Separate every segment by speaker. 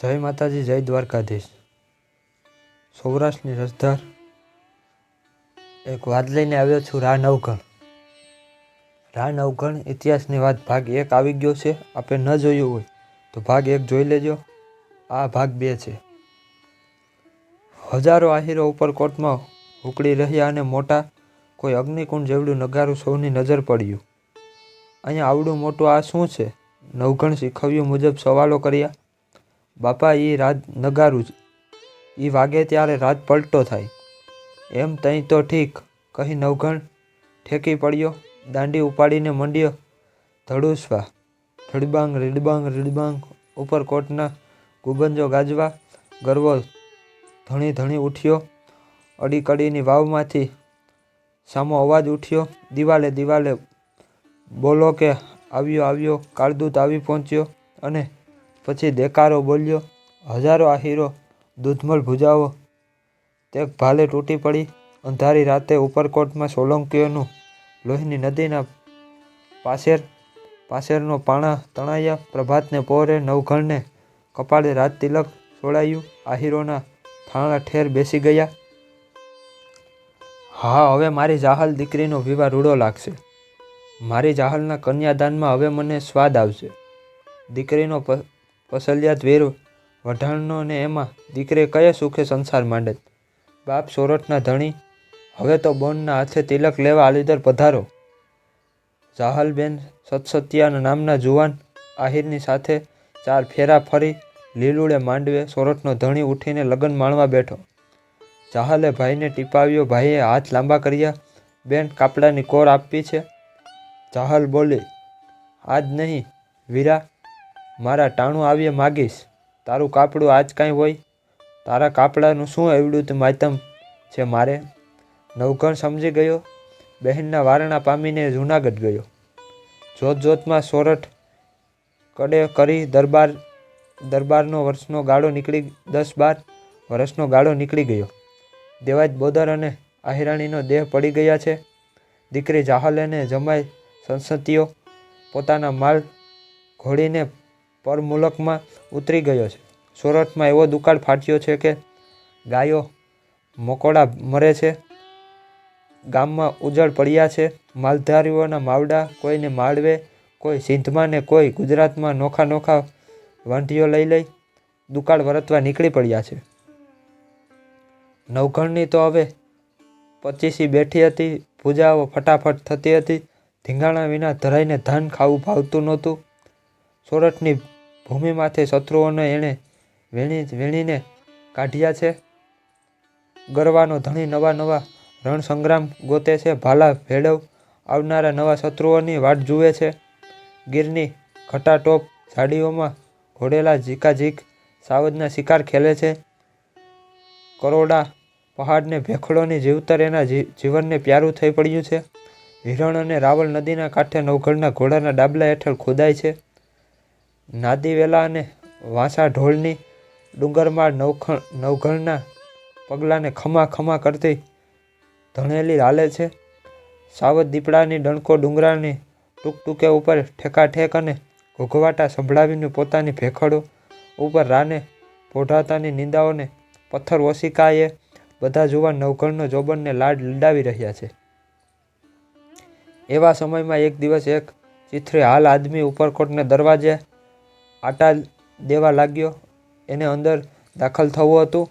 Speaker 1: જય માતાજી, જય દ્વારકાધીશ। સૌરાષ્ટ્રની રસધાર એક વાત લઈને આવ્યો છું। રા નવઘણ ઇતિહાસની વાત ભાગ 1 આવી ગયો છે। આપણે ન જોયું હોય તો ભાગ 1 જોઈ લેજો। આ ભાગ 2 છે। હજારો આહીરો ઉપરકોટમાં ઉકળી રહ્યા અને મોટા કોઈ અગ્નિકુંડ જેવડું નગારું સૌની નજર પડ્યું। અહીંયા આવડું મોટું આ શું છે? નવઘણ શીખવ્યું મુજબ સવાલો કર્યા। બાપા, ઈ રાત નગારું ઈ વાગે ત્યારે રાત પલટો થાય એમ તઈ તો ઠીક કહી નવઘણ ઠેકી પડ્યો। દાંડી ઉપાડીને મંડ્યો ધડુસવા। રીડબાંગ રીડબાંગ રીડબાંગ ઉપરકોટના ગુંબજો ગાજવા। ગરવો ધણી ધણી ઉઠ્યો। અડીકડીની વાવમાંથી સામો અવાજ ઉઠ્યો, દિવાલે દિવાલે બોલો કે આવ્યો આવ્યો, કાળદૂત આવી પહોંચ્યો। અને પછી દેકારો બોલ્યો। હજારો આહીરો દૂધમલ ભુજાઓ તેક ભાલે તૂટી પડી। અંધારી રાતે ઉપરકોટમાં સોલંકીઓનું લોહીની નદીના પાસેરનો પાણા તણાયા। પ્રભાતને પહોરે નવઘણને કપાળે રાજ તિલક સોડાયું। આહીરોના થાણા ઠેર બેસી ગયા। હા, હવે મારી જાહલ દીકરીનો વિવાહ રૂડો લાગશે। મારી જાહલના કન્યાદાનમાં હવે મને સ્વાદ આવશે। દીકરીનો પસલિયાત વીર વઢાણનો ને એમાં દીકરી કયે સુખે સંસાર માંડેત। બાપ સોરઠના ધણી, હવે તો બોનના હાથે તિલક લેવા આલીદર પધારો। જાહલબેન સતસતિયા નામના જુવાન આહિરની સાથે 4 ફેરા ફરી લીલુડે માંડવે સોરઠનો ધણી ઉઠીને લગ્ન માણવા બેઠો। જાહલે ભાઈને ટીપાવ્યો। ભાઈએ હાથ લાંબા કર્યા। બેન, કાપડાની કોર આપવી છે? જાહલ બોલી, આજ નહીં વીરા, મારા ટાણું આવ્યે માગીશ। તારું કાપડું આજ કાંઈ હોય? તારા કાપડાનું શું એવડું માતમ છે મારે? નવઘણ સમજી ગયો। બહેનના વારણા પામીને જૂનાગઢ ગયો। જોત જોતમાં સોરઠ કડે કરી દરબારનો વર્ષનો ગાળો નીકળી 10-12 વર્ષનો ગાળો નીકળી ગયો। દેવાજ બોદર અને આહિરાણીનો દેહ પડી ગયા છે। દીકરી જાહલે ને જમાઈ સંસતીયો પોતાના માલ ઘોડીને પરમુલકમાં ઉતરી ગયો છે। સોરઠમાં એવો દુકાળ ફાટ્યો છે કે ગાયો મકોડા મરે છે। ગામમાં ઉજળ પડ્યા છે। માલધારીઓના માવડા કોઈને માળવે, કોઈ સિંધમાં ને કોઈ ગુજરાતમાં નોખા નોખા વાંઢીઓ લઈ દુકાળ વરતવા નીકળી પડ્યા છે। નવઘણની તો હવે 25 બેઠી હતી। પૂજાઓ ફટાફટ થતી હતી। ધીંગાણા વિના ધરાઈને ધાન ખાવું ભાવતું નહોતું। સોરઠની ભૂમિમાંથી શત્રુઓને એણે વેણીને કાઢ્યા છે। ગરવાનો ધણી નવા નવા રણસંગ્રામ ગોતે છે। ભાલા ભેળવ આવનારા નવા શત્રુઓની વાટ જુએ છે। ગીરની ઘટાટોપ ઝાડીઓમાં ઘોડેલા ઝીકાઝીક સાવજના શિકાર ખેલે છે। કરોડા પહાડને ભેખડોની જીવતર એના જીવનને પ્યારું થઈ પડ્યું છે। હિરણ અને રાવલ નદીના કાંઠે નવઘણના ઘોડાના ડાબલા હેઠળ ખોદાય છે। નાદી વેલા અને વાંસા ઢોળની ડુંગરમાળ નવઘણના પગલાને ખમા ખમા કરતી ધણેલી હાલે છે। સાવજ દીપડાની ડણકો ડુંગરાની ટૂંકે ઉપર ઠેકાઠેક અને ઘોઘવાટા સંભળાવીને પોતાની ભેખડો ઉપર રાને પોઢાતાની નિંદાઓને પથ્થર ઓશિકાએ બધા જુવાન નવઘણનો જોબનને લાડ લડાવી રહ્યા છે। એવા સમયમાં એક દિવસ એક ચિથરી હાલ આદમી ઉપરકોટને દરવાજે આટા દેવા લાગ્યો। એને અંદર દાખલ થવું હતું।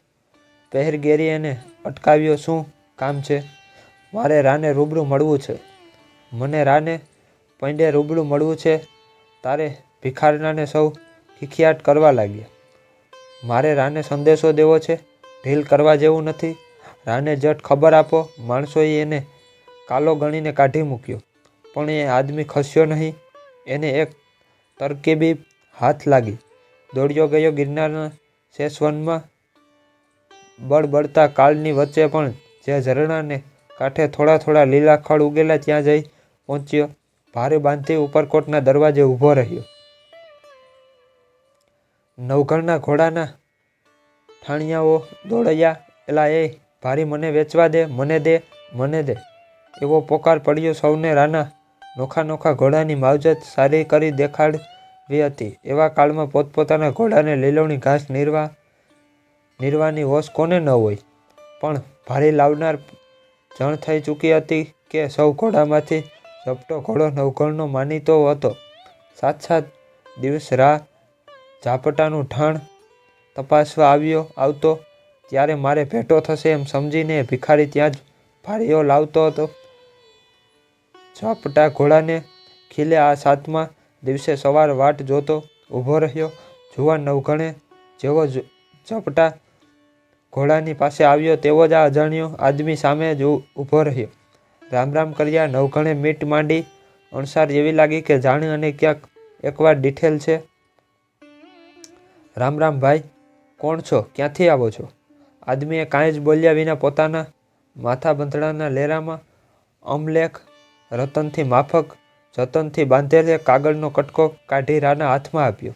Speaker 1: પહેરગેરી એને અટકાવ્યો। શું કામ છે? મારે રાને રૂબરૂ મળવું છે। મને રાને પૈંડે રૂબરૂ મળવું છે। તારે ભિખારણાને સૌ ખીખિયાટ કરવા લાગ્યા। મારે રાને સંદેશો દેવો છે। ઢીલ કરવા જેવું નથી। રાને જટ ખબર આપો। માણસોએ એને કાલો ગણીને કાઢી મૂક્યો, પણ એ આદમી ખસ્યો નહીં। એને એક તરકીબી હાથ લાગી। દોડ્યો ગયો ગિરનારના શેષવનમાં। બળબળતા કાળની વચ્ચે પણ જે ઝરણાને કાંઠે થોડા થોડા લીલા ખડ ઉગેલા ત્યાં જઈ પહોંચ્યો। ભારે બાંધી ઉપરકોટના દરવાજે ઊભો રહ્યો। નવઘણના ઘોડાના ઠાણિયાઓ દોડ્યા। એલા એ ભારી, મને વેચવા દે, મને દે, મને દે એવો પોકાર પડ્યો। સૌને રાના નોખા નોખા ઘોડાની માવજત સારી કરી દેખાડવી હતી. એવા કાળમાં પોતપોતાના ઘોડાને લીલવણી ઘાસ નીરવાની હોશ કોને ન હોય? પણ ભારી લાવનાર જણ થઈ ચૂકી હતી કે સૌ ઘોડામાંથી ઝપટો ઘોડો નવઘણનો માનીતો હતો. સાત દિવસ રાહ ઝાપટાનું ઢાણ તપાસવા આવતો ત્યારે મારે ભેટો થશે એમ સમજીને એ ભિખારી ત્યાં જ ભારીઓ લાવતો હતો. ઝાપટા ઘોડાને ખીલે આ 7મા દિવસે સવાર વાટ જોતો ઊભો રહ્યો. જુવાન નવઘણે જેવો ઝપટા ઘોડાની પાસે આવ્યો તેવો જ આ અજાણ્યો આદમી સામે જ ઊભો રહ્યો. રામ રામ કર્યા. નવઘણે મીટ માંડી અણસાર એવી લાગી કે જાણે અને ક્યાંક એકવાર દીઠેલ છે. રામ રામ ભાઈ, કોણ છો? ક્યાંથી આવો છો? આદમીએ કાંઈ જ બોલ્યા વિના પોતાના માથાબંધડાના લેરામાં અમલેખ રતનથી માફક જતનથી બાંધેલ એક કાગળનો કટકો કાઢી રાના હાથમાં આપ્યો.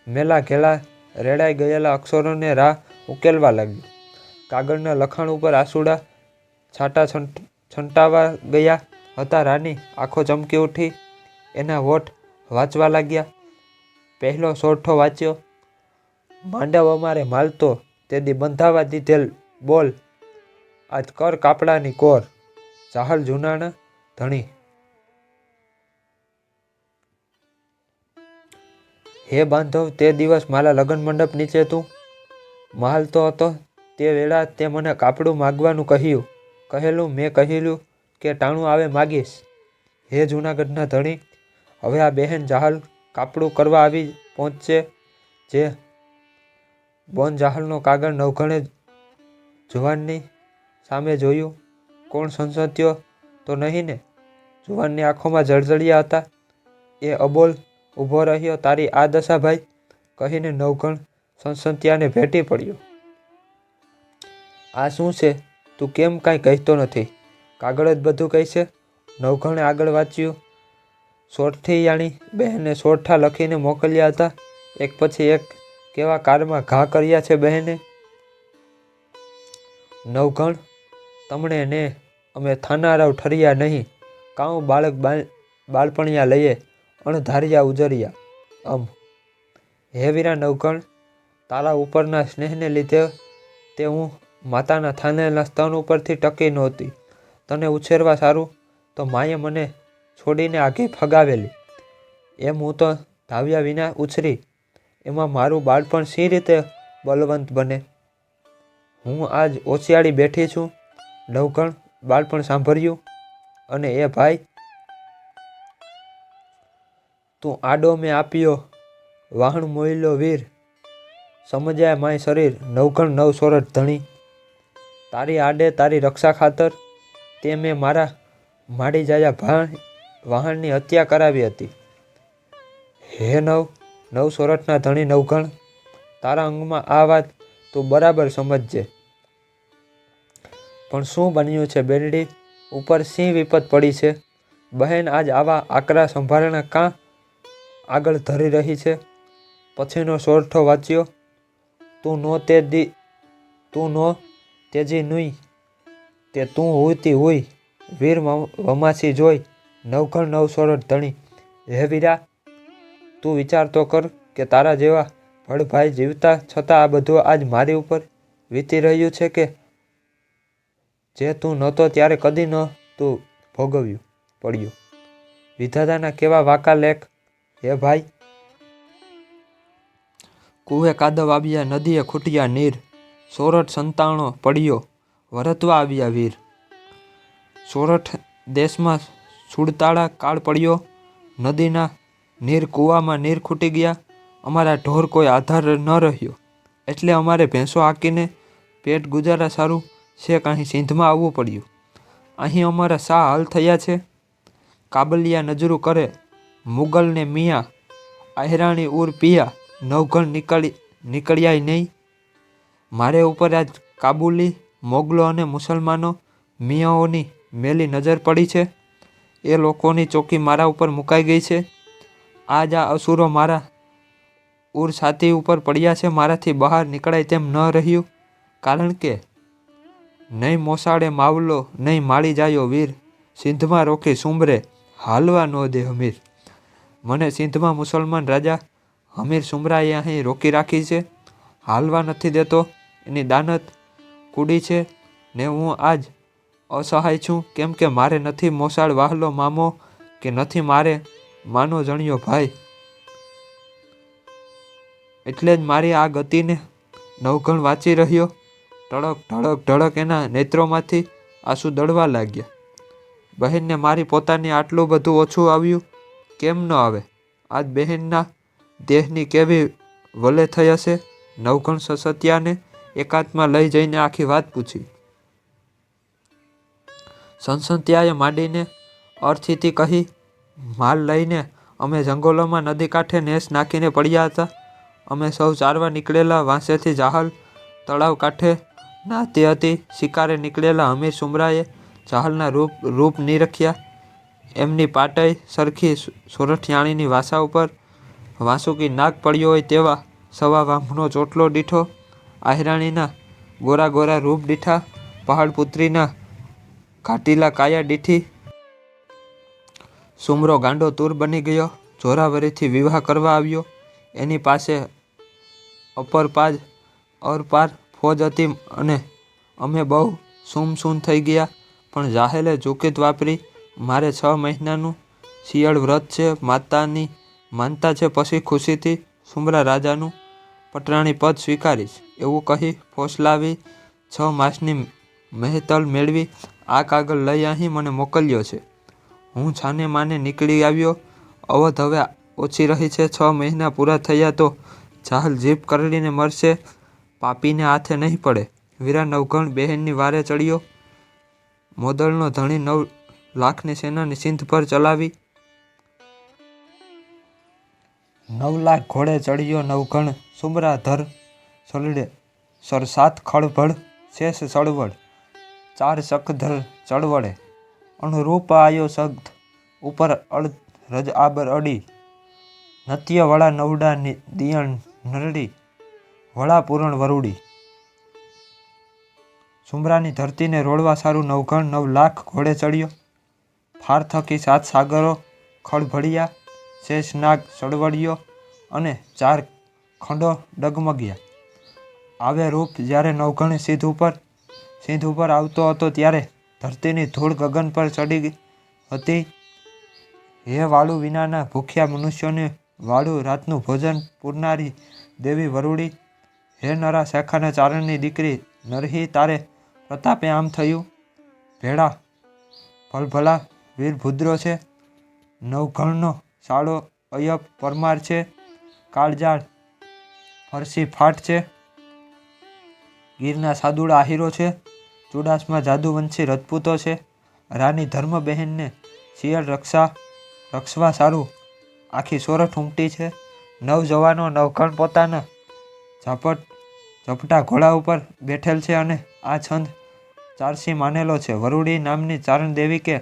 Speaker 1: મેલા ઘેલા રેડાઈ ગયેલા અક્ષરોને રા ઉકેલવા લાગ્યો. કાગળના લખાણ ઉપર આંસુડા છાંટા છંટાવા ગયા હતા. રાની આંખો ચમકી ઉઠી. એના હોઠ વાંચવા લાગ્યા. પહેલો સોરઠો વાંચ્યો. માંડવ અમારે માલતો તેદી બંધાવા દીધેલ બોલ, આજ કર કાપડાની કોર, જાહલ જૂનાના ધણી. હે બાંધવ, તે દિવસ મારા લગ્ન મંડપ નીચે તું માલતો હતો તે વેળા તે મને કાપડું માગવાનું કહેલું. મેં કહેલું કે ટાણું આવે માગીશ. હે જૂનાગઢના ધણી, હવે આ બહેન જાહલ કાપડું કરવા આવી પહોંચશે. જે બોન જાહલનો કાગળ નવઘણે જુવાનની સામે જોયું. કોણ સંસત્યો તો નહીં ને? જુવાનની આંખોમાં જળજળિયા હતા. એ અબોલ ઊભો રહ્યો. તારી આ દશા ભાઈ, કહીને નવઘણ સંસત્યાને ભેટી પડ્યો. આ શું છે? તું કેમ કાંઈ કહેતો નથી? કાગળ જ બધું કહેશે. નવઘણે આગળ વાંચ્યું. સોરઠિયાણી બહેને સોરઠા લખીને મોકલ્યા હતા. એક પછી એક કેવા કારમાં ઘા કર્યા છે બહેને. નવઘણ, તમણે ને અમે થાનારાવ ઠર્યા નહીં. કાઉ બાળક બાળપણિયા લઈએ અણધાર્યા ઉજર્યા અમ. હે વીરા નવઘણ, તારા ઉપરના સ્નેહને લીધે તે હું માતાના થાનેલા સ્તન ઉપરથી ટકી નહોતી. તને ઉછેરવા સારું તો માએ મને છોડીને આઘી ફગાવેલી. એમ હું તો ધાવ્યા વિના ઉછરી. એમાં મારું બાળપણ સી રીતે બલવંત બને? હું આજ ઓશિયાળી બેઠી છું. નવઘણ બાળપણ સાંભળ્યું. અને એ ભાઈ, તું આડો મેં આપ્યો વાહણ મોયલો વીર, સમજાય માય શરીર. નવઘણ નવ સોરઠ ધણી, તારી આડે તારી રક્ષા ખાતર તે મેં મારા માડી જાયા વાહણની હત્યા કરાવી હતી. હે નવ સોરઠના ધણી નવઘણ, તારા અંગમાં આ વાત તું બરાબર સમજજે. પણ શું બન્યું છે બેનડી? ઉપર સિંહ વિપત પડી છે. બહેન આજ આવા આકરા સંભારણા કાં આગળ ધરી રહી છે? પછીનો સોરઠો વાંચ્યો. તું નો તેજી નુઈ તે તું હુતી હુઈ, વીર વમાસી જોઈ. નવઘણ નવ સોરઠ ધણી, હે વીરા, તું વિચાર તો કર કે તારા જેવા ભડભાઈ જીવતા છતાં આ બધું આજ મારી ઉપર વીતી રહ્યું છે કે જે તું નહોતો ત્યારે કદી ન તું ભોગવ્યું પડ્યું. વિધાતાના કેવા વાંકા લેખ હે ભાઈ. કુહે કાદવ આવ્યા, નદીએ ખૂટ્યા નીર, સોરઠ સંતાણો પડ્યો વરતવા આવ્યા વીર. સોરઠ દેશમાં સુડતાળા કાળ પડ્યો, નદીના નીર કૂવામાં નીર ખૂટી ગયા. અમારા ઢોર કોઈ આધાર ન રહ્યો, એટલે અમારે ભેંસો હાંકીને પેટ ગુજારા સારું છેક અહીં સિંધમાં આવવું પડ્યું. અહીં અમારા શા હાલ થયા છે? કાબલિયા નજરું કરે મુગલને મિયા, આહરાણી ઉર પિયા. નવઘણ નીકળ્યા નહીં. મારે ઉપર આજ કાબુલી મોગલો અને મુસલમાનો મિયાઓની મેલી નજર પડી છે. એ લોકોની ચોકી મારા ઉપર મુકાઈ ગઈ છે. આજ આ અસુરો મારા ઉર છાતી ઉપર પડ્યા છે. મારાથી બહાર નીકળાય તેમ ન રહ્યું, કારણ કે નહીં મોસાળે માવલો નહીં માળી જાયો વીર, સિંધમાં રોકી સુંબરે હાલવા નો દે હમીર. મને સિંધમાં મુસલમાન રાજા હમીર સુમરાએ અહીં રોકી રાખી છે, હાલવા નથી દેતો. એની દાનત કૂડી છે ને હું આજ અસહાય છું, કેમ કે મારે નથી મોસાળ વાહલો મામો કે નથી મારે માનો જણ્યો ભાઈ. એટલે જ મારી આ ગતિને નવઘણ વાંચી રહ્યો. ઢળક ઢળક ઢળક એના નેત્રોમાંથી આંસુ દળવા લાગ્યા. બહેનને મારી પોતાની આટલું બધું ઓછું આવ્યું કેમ ન આવે? આજ બહેનના દેહની કેવી વલે થઈ હશે? નવઘણ સસતિયાને એકાંતમાં લઈ જઈને આખી વાત પૂછી. સસતિયાએ માંડીને અર્થિતી કહી. માલ લઈને અમે જંગલોમાં નદી કાંઠે નેસ નાખીને પડ્યા હતા. અમે સૌ ચારવા નીકળેલા વાંસેથી જાહલ તળાવ કાંઠે નાહતી હતી. શિકારે નીકળેલા હમીર સુમરાએ જાહલના રૂપ નિરખ્યા. એમની પાટઈ સરખી સોરઠિયાણીની વાસા ઉપર વાસુકી નાગ પડ્યો હોય તેવા સવા વાંભનો ચોટલો દીઠો. આહિરાણીના ગોરા ગોરા રૂપ દીઠા. પહાડપુત્રીના ઘાટીલા કાયા દીઠી. સુમરો ગાંડો તૂર બની ગયો. જોરાવરીથી વિવાહ કરવા આવ્યો. એની પાસે અરપાર ફોજ હતી અને અમે બહુ સૂમસૂન થઈ ગયા. પણ જાહેલે જુકીત વાપરી. મારે 6 મહિનાનું શિયાળ વ્રત છે, માનતા છે, પછી ખુશીથી સુમરા રાજાનું પટરાણી પદ સ્વીકારીશ એવું કહી ફોસલાવી 6 માસની મહેતલ મેળવી આ કાગળ લઈ અહીં મને મોકલ્યો છે. હું છાને માને નીકળી આવ્યો. અવધ હવે ઓછી રહી છે. 6 મહિના પૂરા થયા તો જાહલ જીભ કરડીને મરશે, પાપીને હાથે નહીં પડે. વીરા નવઘણ બહેનની વારે ચડ્યો. મોદલનો ધણી 9 લાખની સેનાની સિંધ પર ચલાવી. 9 લાખ ઘોડે ચડ્યો નવઘણ સુમરા ધર સલડે. સર 7 ખળભળ શેષ ચળવળ, 4 ચકધર ચળવળે. અણરૂપ આયો સગ્ધ ઉપર રજ આબર અડી. નત્ય વળા નવડા દિયણ નરડી, વળા પૂરણ વરુડી. સુમરાની ધરતીને રોળવા સારું નવઘણ 9 લાખ ઘોડે ચડ્યો. ફાર થકી 7 સાગરો ખળભળિયા, શેષ નાગ ચળવળિયો અને 4 ખંડો ડગમગ્યા. આવે રૂપ જ્યારે નવઘણ સિંધ ઉપર આવતો હતો ત્યારે ધરતીની ધૂળ ગગન પર ચડી હતી. હે વાળું વિનાના ભૂખ્યા મનુષ્યોને વાળું રાતનું ભોજન પૂરનારી દેવી વરુડી. હે નરા શેખાના ચારણની દીકરી નરહી, તારે પ્રતાપે આમ થયું. ભેળા ભલભલા વીરભુદ્રો છે. નવઘણનો સાળો અયપ પરમાર છે. કાળજાળ ફરસી ફાટ છે. ગીરના સાદુડા આહીરો છે. ચુડાસમાં જાદુવંશી રજપૂતો છે. રાની ધર્મ બહેનને શિયાળ રક્ષવા સારું આખી સોરઠ ઉમટી છે. 9 જવાનો નવઘણ પોતાના ઝપટા ઘોડા ઉપર બેઠેલ છે અને આ છંદ ચારસી માનેલો છે. વરુડી નામની ચારણ દેવી કે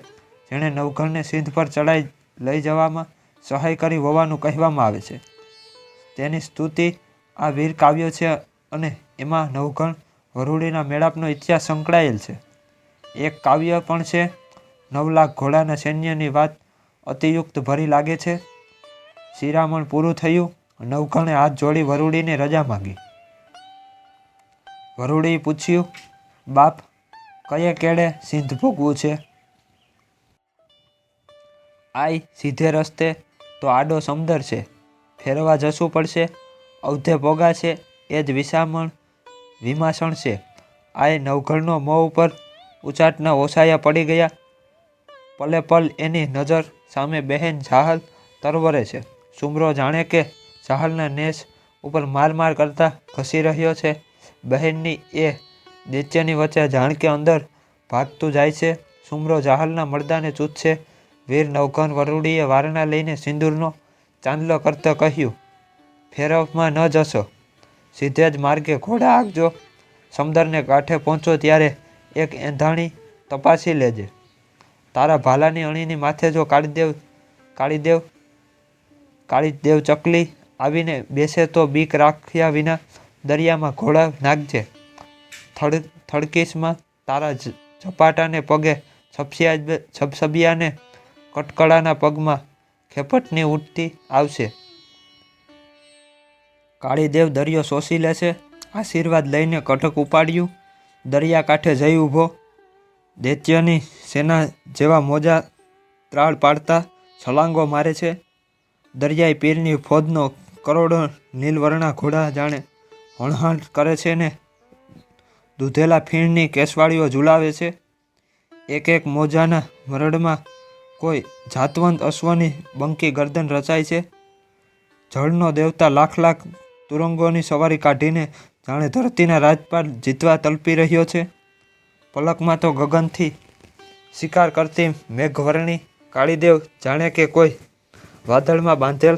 Speaker 1: જેણે નવઘણને સિંધ પર ચડાઈ લઈ જવામાં સહાય કરી હોવાનું કહેવામાં આવે છે, તેની સ્તુતિ આ વીર કાવ્ય છે અને એમાં નવઘણ વરુડીના મેળાપનો ઇતિહાસ સંકળાયેલ છે. એક કાવ્ય પણ છે. 9 લાખ ઘોડાના સૈન્યની વાત અતિયુક્ત ભરી લાગે છે. શિરામણ પૂરું થયું. નવઘણે હાથ જોડી વરુડીને રજા માંગી. વરુડીએ પૂછ્યું, બાપ, કયે કેડે સિંધ ભોગવું છે? આય સીધે રસ્તે તો આડો સમદર છે, ફેરવા જશું પડશે. અવધે ભોગાશે એ જ વિમાસણ છે. આય નવઘણનો મોં ઉપર ઉચાટના ઓસાયા પડી ગયા. પલે પલ એની નજર સામે બહેન જાહલ તરવરે છે. સુમરો જાણે કે જાહલના નેસ ઉપર માર કરતા ઘસી રહ્યો છે. બહેનની એ દૈત્યની વચ્ચે જાણકે અંદર ભાગતું જાય છે. સુમરો જાહલના મળદાને ચૂથશે. વીર નવઘણ વરુડીએ વારણા લઈને સિંદૂરનો ચાંદલો કરતા કહ્યું, ફેરવમાં ન જશો, સીધે જ માર્ગે ઘોડા હાંકજો. સમદરને કાંઠે પહોંચો ત્યારે એક એંધાણી તપાસી લેજે. તારા ભાલાની અણીની માથે જો કાળીદેવ ચકલી આવીને બેસે તો બીક રાખ્યા વિના દરિયામાં ઘોડા નાખજે. થડકીસમાં તારા ઝપાટાને પગે છબછબિયાને કટકળાના પગમાં ખેપટની ઉઠતી આવશે. કાળીદેવ દરિયો શોષી લેશે. આશીર્વાદ લઈને કટક ઉપાડ્યું. દરિયા કાંઠે જઈ ઊભો. દૈત્યની સેના જેવા મોજા ત્રાળ પાડતા છલાંગો મારે છે. દરિયાઈ પીરની ફોજનો કરોડો નીલવર્ણા ઘોડા જાણે હણહણ કરે છે ને દૂધેલા ફીણની કેસવાળીઓ ઝુલાવે છે. એક એક મોજાના મરડમાં કોઈ જાતવંત અશ્વની બંકી ગરદન રચાય છે. જળનો દેવતા લાખ લાખ તુરંગોની સવારી કાઢીને જાણે ધરતીના રાજપાટ જીતવા તલપી રહ્યો છે. પલકમાં તો ગગનથી શિકાર કરતી મેઘવર્ણી કાળીદેવ જાણે કે કોઈ વાદળમાં બાંધેલ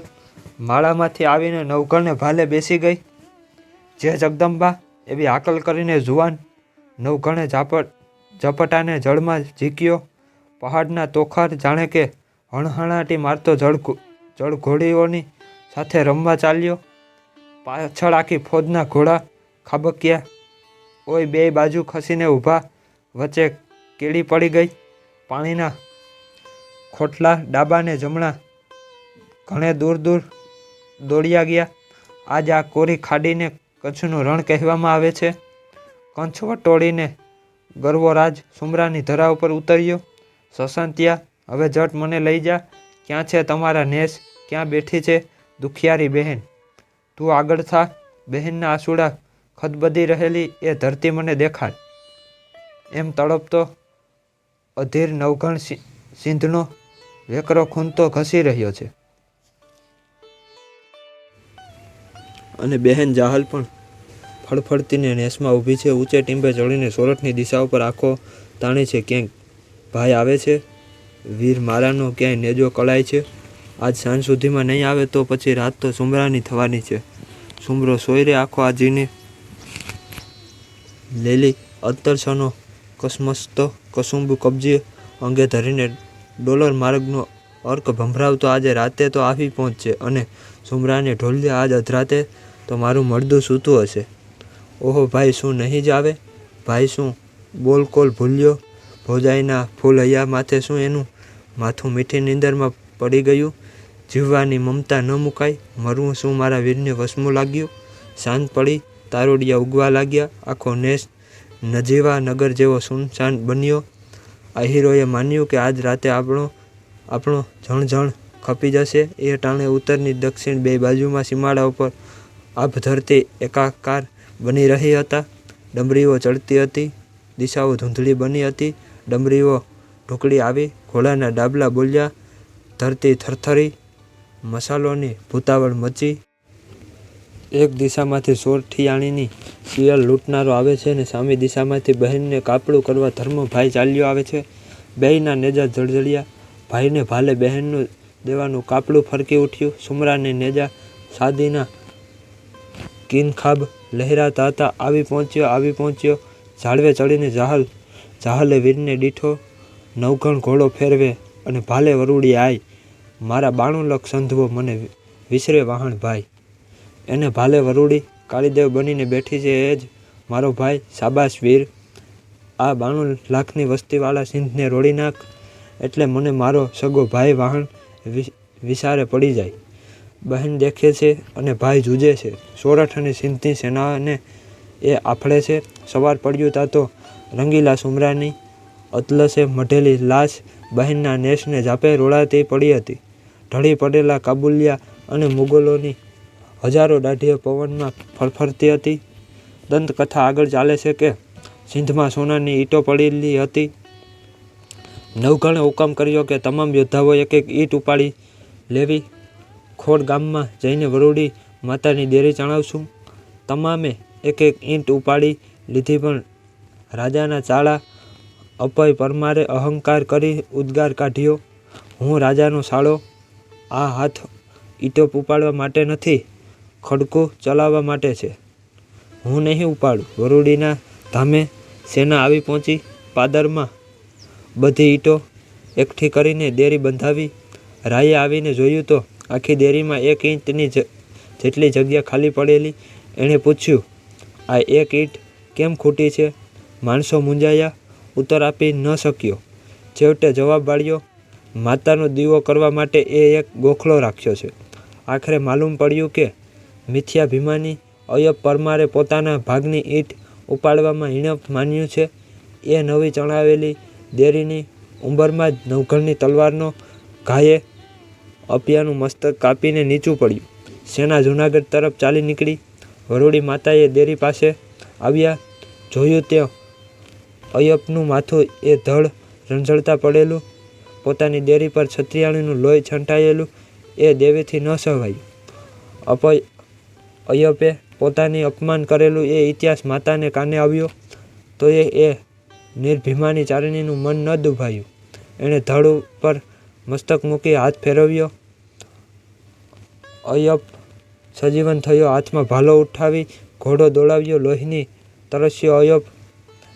Speaker 1: માળામાંથી આવીને નવઘણને ભાલે બેસી ગઈ. જે જગદંબા એવી હાકલ કરીને જુવાન નવઘણે ઝપટાને જળમાં ઝીક્યો. પહાડના તોખાર જાણે કે હણહણાટી મારતો જળઘોડીઓની સાથે રમવા ચાલ્યો. પાછળ આખી ફોજના ઘોડા ખાબક્યા. ઓય બે બાજુ ખસીને ઊભા. વચ્ચે કેળી પડી ગઈ. પાણીના ખોટલા ડાબાને જમણા ઘણે દૂર દૂર દોડ્યા ગયા. આજ આ કોરી ખાડીને કચ્છનું રણ કહેવામાં આવે છે. કંછ વટોળીને ગરવો રાજ સુમરાની ધરા ઉપર ઉતર્યો. સસંતિયા, હવે જટ મને લઈ જા. ક્યાં છે તમારા નેસ? ક્યાં બેઠી છે દુખિયારી બહેન? તું આગળ થા. બહેનના આસુડા ખદબદી રહેલી એ ધરતી મને દેખાડ. એમ તડપતો અધીર નવઘણ સિંધનો વેકરો ખૂંદતો ઘસી રહ્યો છે. અને બહેન જાહલ પણ ફળફળતીને નેસમાં ઊભી છે. ઊંચે ટીંબે ચડીને સોરઠની દિશા ઉપર આંખો તાણી છે. ક્યાંક ભાઈ આવે છે. વીર મારાનો ક્યાંય નેજો કળાય છે. આજ સાંજ સુધીમાં નહીં આવે તો પછી રાત તો સુમરાની થવાની છે. સુમરો સોયરે આખો આજીને લેલી અત્તરસનો કસમસ્તો કસુંબ કબજે અંગે ધરીને ડોલર માર્ગનો અર્ક ભંભરાવતો આજે રાતે તો આવી પહોંચશે. અને સુમરાને ઢોલિયા આજ અધરાતે તો મારું મળદું સૂતું હશે. ઓહો ભાઈ, શું નહીં જ આવે? ભાઈ શું બોલકોલ ભૂલ્યો? ભોજાઈના ફૂલ હૈયા માથે શું એનું માથું મીઠી નીંદરમાં પડી ગયું? જીવવાની મમતા ન મુકાય? મરવું શું મારા વીરને વસમું લાગ્યું? સાંજ પડી, તારોડિયા ઉગવા લાગ્યા. આખો નેસ નજીવા નગર જેવો સુનસાન બન્યો. આહીરોએ માન્યું કે આજ રાતે આપણો જણઝણ ખપી જશે. એ ટાણે ઉત્તરની દક્ષિણ બે બાજુમાં સીમાડા ઉપર આભ ધરતી એકાકાર બની રહી હતા. ડમરીઓ ચડતી હતી. દિશાઓ ધૂંધળી બની હતી. ડમરીઓ ઢોકળી આવી. ઘોડાના ડાબલા બોલ્યા. ધરતી થરથરી. મસાલોની ભૂતાવળ મચી. એક દિશામાંથી સોરઠિયાણીની શિયાળ લૂંટનારો આવે છે અને સામી દિશામાંથી બહેનને કાપડું કરવા ધર્મભાઈ ચાલ્યો આવે છે. બેયના નેજા જળજળ્યા. ભાઈને ભાલે બહેનનું દેવાનું કાપડું ફરકી ઉઠ્યું. સુમરાને નેજા સાદીના કિનખાબ લહેરાતા હતા. આવી પહોંચ્યો. ઝાડવે ચડીને જાહલે વીરને દીઠો. નવઘણ ઘોડો ફેરવે અને ભાલે વરુડી આય. મારા 92 લાખ સંધવો મને વિસરે વાહણ ભાઈ. એને ભાલે વરુડી કાળીદેવ બનીને બેઠી છે એ જ મારો ભાઈ. શાબાશ વીર. આ 92 લાખની વસ્તીવાળા સિંધને રોડી નાખ એટલે મને મારો સગો ભાઈ વાહણ વિસારે પડી જાય. બહેન દેખે છે અને ભાઈ જૂજે છે. સોરઠ અને સિંધની સેનાને એ આફળે છે. સવાર પડ્યું તા તો રંગીલા સુમરાની અતલસે મઢેલી લાશ બહેનના નેસને ઝાપે રોળાતી પડી હતી. ઢળી પડેલા કાબુલિયા અને મુગલોની હજારો દાઢીઓ પવનમાં ફરફરતી હતી. દંતકથા આગળ ચાલે છે કે સિંધમાં સોનાની ઈંટો પડેલી હતી. નવઘણે હુકમ કર્યો કે તમામ યોદ્ધાઓ એક એક ઈંટ ઉપાડી લેવી. ખોડ ગામમાં જઈને વરુડી માતાની દેરી ચણાવશું. તમામે એક એક ઈંટ ઉપાડી લીધી. પણ રાજાના ચાળા અપય પરમારે અહંકાર કરી ઉદ્ગાર કાઢ્યો. હું રાજાનો સાળો. આ હાથ ઈંટો ઉપાડવા માટે નથી, ખડકું ચલાવવા માટે છે. હું નહીં ઉપાડું. વરુડીના ધામે સેના આવી પહોંચી. પાદરમાં બધી ઈંટો એકઠી કરીને દેરી બંધાવી. રાયે આવીને જોયું તો આખી દેરીમાં 1 ઈંટની જેટલી જગ્યા ખાલી પડેલી. એણે પૂછ્યું, આ 1 ઈંટ કેમ ખૂટી છે? માણસો મૂંઝાયા. ઉત્તર આપી ન શક્યો. છેવટે જવાબ વાળ્યો, માતાનો દીવો કરવા માટે એ એક ગોખલો રાખ્યો છે. આખરે માલુમ પડ્યું કે મિથ્યાભિમાની અય્યબ પરમારે પોતાના ભાગની ઈંટ ઉપાડવામાં હિણપ માન્યું છે. એ નવી ચણાવેલી દેરીની ઉંબરમાં જ નવઘણની તલવારનો ઘાયે અપિયાનું મસ્તક કાપીને નીચું પડ્યું. સેના જૂનાગઢ તરફ ચાલી નીકળી. વરૂડી માતાએ દેરી પાસે આવ્યા. જોયું ત્યાં અય્યબનું માથું એ ધડ રંઝળતા પડેલું, પોતાની દેરી પર છત્રીયાણીનું લોહી છંટાયેલું. એ દેવીથી ન સહાયું. અય્યબે પોતાની અપમાન કરેલું એ ઇતિહાસ માતાને કાને આવ્યો તો એ નિર્ભિમાની ચારણીનું મન ન દુભાયું. એણે ધડ ઉપર મસ્તક મૂકી હાથ ફેરવ્યો. અય્યબ સજીવન થયો. હાથમાં ભાલો ઉઠાવી ઘોડો દોડાવ્યો. લોહીની તરસ્યો અય્યબ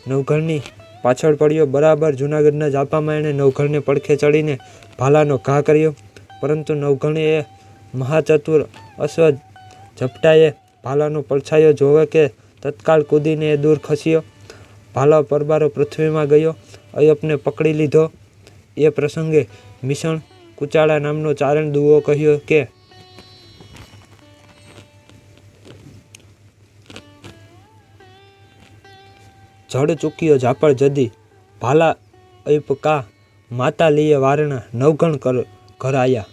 Speaker 1: નવઘણની પાછળ પડ્યો. બરાબર જૂનાગઢના ઝાપામાં એણે નવઘણને પડખે ચડીને ભાલાનો ઘા કર્યો. પરંતુ નવઘણે એ મહાચતુર અશ્વ ઝપટાએ ભાલાનો પડછાયો જોવે કે તત્કાળ કૂદીને એ દૂર ખસ્યો. ભાલો પરબારો પૃથ્વીમાં ગયો. અય્યબને પકડી લીધો. એ પ્રસંગે મિસણ કુચાળા નામનો ચારણ દુઓ કહ્યો કે જડ ચૂક્યો ઝાપડ જદી, ભાલા અય્યબ કા માતા લીએ વારણા, નવઘણ ઘર આયા.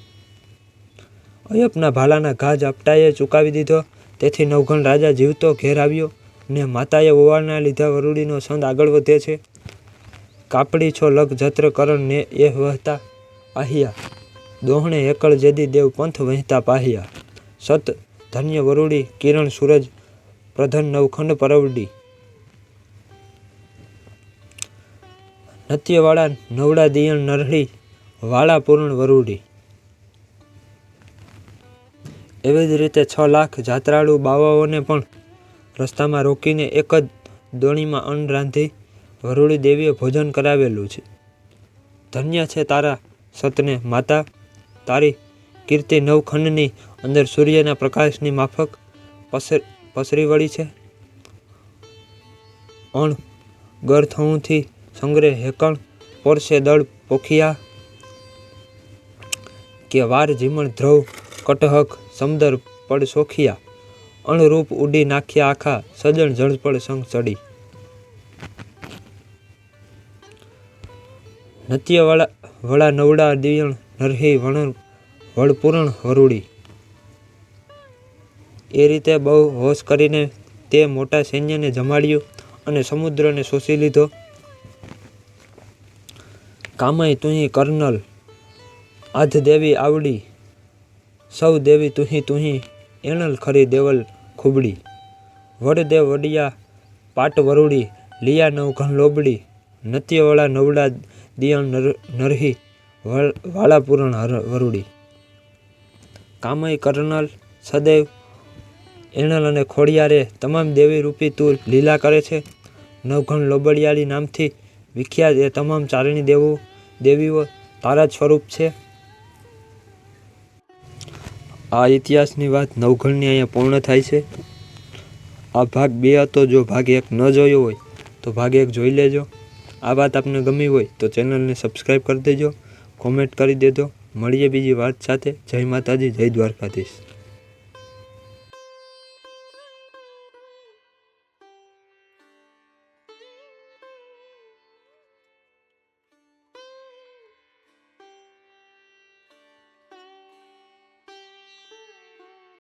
Speaker 1: અય્યબના ભાલાના ઘા ઝાપટાએ ચૂકાવી દીધો. તેથી નવઘણ રાજા જીવતો ઘેર આવ્યો ને માતાએ ઓવાળના લીધા. વરૂડીનો છંદ આગળ વધે છે. કાપડી છો લગ જત્ર કરણ ને એ વહતા આહિયા, દોહણે હેકળ જેદી દેવ પંથ વહેતા પાહિયા. સત ધન્ય વરૂડી કિરણ સૂરજ પ્રધન નવખંડ પરવડી. નત્યવાળા નવડા દિયણ નરહી વાળા પૂર્ણ વરૂડી. એવી જ રીતે 6 લાખ જાત્રાળુ બાવાઓને પણ રસ્તામાં રોકીને એક જ દોણીમાં અન્ન રાંધી વરૂડી દેવીએ ભોજન કરાવેલું છે. ધન્ય છે તારા સતને માતા, તારી કીર્તિ નવખંડની અંદર સૂર્યના પ્રકાશની માફક પસરી વળી છે. અણ ગરથઉથી સંગ્રહ હેકણ પોરસે દળ પોખિયા, કે વાર જીમણ ધ્રવ કટહક સમદર પડ સોખિયા. અણરૂપ ઉડી નાખ્યા આખા સજણ જળપડ સંગ ચડી. નત્યવાળા નવડા દિયણ નરહી વળપૂર્ણ વરૂડી. એ રીતે બહુ હોશ કરીને તે મોટા સૈન્યને જમાડ્યું અને સમુદ્રને શોષી લીધો. કામય તુહી કર્નલ આધ દેવી આવડી, સૌ દેવી તુહી એણલ ખરી દેવલ ખૂબડી. વડદેવ વડિયા પાટ વરૂડી, લિયા નવઘણ લોબડી. નત્યવાળા નવડા દિયણ નરહી વાળાપૂર્ણ વરૂડી. કામય કર્નલ સદૈવ એણલ અને ખોડિયારે તમામ દેવી રૂપી તું લીલા કરે છે. નવઘણ લોબડિયાળી નામથી વિખ્યાત એ તમામ ચારણી દેવીઓ તારા જ સ્વરૂપ છે. આ ઇતિહાસની વાત નવઘણની અહીંયા પૂર્ણ થાય છે. આ ભાગ 2 હતો. જો ભાગ 1 ન જોયો હોય તો ભાગ 1 જોઈ લેજો. આ વાત આપને ગમી હોય તો ચેનલને સબસ્ક્રાઈબ કરી દેજો, કોમેન્ટ કરી દેજો. મળીએ બીજી વાત સાથે. જય માતાજી, જય દ્વારકાધીશ.